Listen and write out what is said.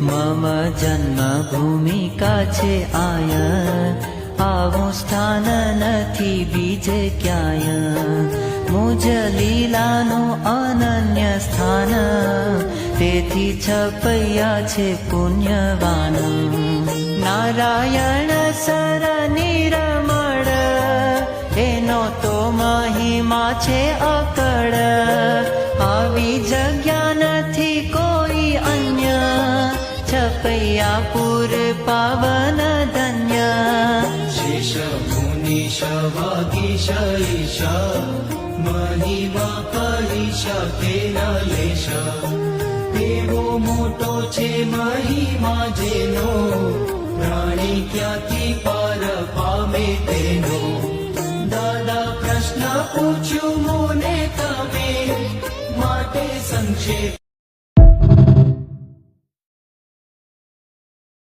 મમ જન્મભૂમિ કાછે આય, આવું સ્થાન નથી બીજે ક્યાંય. મુજ લીલાનું અનન્ય સ્થાન, તેથી છપૈયા છે પુણ્યવાન. નારાયણ સર નિરમળ, એનો તો મહિમા છે અકળ. આવી જગ્યા નથી કોઈ અન્ય, છપૈયાપુર પાવન ધન્ય. શેષ મુનિશ વાગીશ ઈશ, મહિમા કહી શકે ન લેશ. એવો મોટો છે મહિમા જેનો, પ્રાણી ક્યાંથી પાર પામે તેનો. દાદા પ્રશ્ન પૂછ્યું મને તમે, માટે સંક્ષેપ